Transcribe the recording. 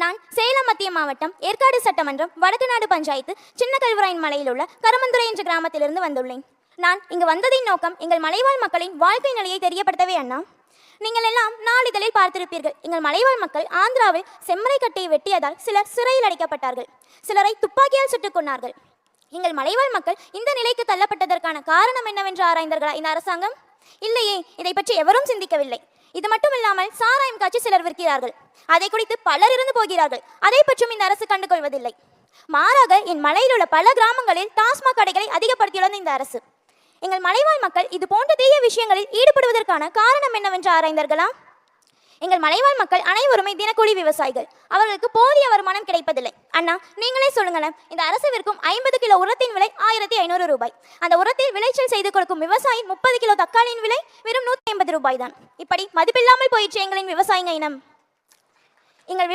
நான் சேலம் மத்திய மாவட்டம் ஏற்காடு சட்டமன்றம் வடக்குநாடு பஞ்சாயத்து சின்ன கல்வராயன் மலையில் உள்ள கரமந்துறை என்ற கிராமத்திலிருந்து வந்துள்ளேன். நான் இங்கு வந்ததின் நோக்கம் எங்கள் மலைவாழ் மக்களின் வாழ்க்கை நிலையை தெரியப்படுத்தவே அண்ணா. நீங்கள் எல்லாம் நாளிதழில் பார்த்திருப்பீர்கள். எங்கள் மலைவாழ் மக்கள் ஆந்திராவில் செம்மரை கட்டையை வெட்டியதால் சிலர் சிறையில் அடைக்கப்பட்டார்கள். சிலரை துப்பாக்கியால் சுட்டுக் கொண்டார்கள். எங்கள் மலைவாழ் மக்கள் இந்த நிலைக்கு தள்ளப்பட்டதற்கான காரணம் என்னவென்று ஆராய்ந்தார்களா இந்த அரசாங்கம்? இல்லையே, இதை பற்றி எவரும் சிந்திக்கவில்லை. இது மட்டுமில்லாமல் சாராயம் காட்சி சிலர் விற்கிறார்கள். அதை குடித்து பலர் இறந்து போகிறார்கள். அதை பற்றும் இந்த அரசு கண்டுகொள்வதில்லை. மாறாக என் மலையில் உள்ள பல கிராமங்களில் டாஸ்மாக் கடைகளை அதிகப்படுத்தியுள்ளது இந்த அரசு. எங்கள் மலைவாழ் மக்கள் இது போன்ற தீய விஷயங்களில் ஈடுபடுவதற்கான காரணம் என்னவென்று ஆராய்ந்தார்களா? எங்கள் மலைவாழ் மக்கள் அனைவருமே தினக்கூலி விவசாயிகள். அவர்களுக்கு போதிய வருமானம் கிடைப்பதில்லை. அண்ணா, நீங்களே சொல்லுங்களேன். இந்த அரசு விற்கும் 50 கிலோ உரத்தின் விலை 1500 ரூபாய். அந்த உரத்தில் விளைச்சல் செய்து கொடுக்கும் விவசாயி 30 கிலோ தக்காளியின் விலை வெறும் 150 ரூபாய் தான். இப்படி மதிப்பில்லாமல் போயிற்று எங்களின் விவசாயிங்க இனம். எங்கள்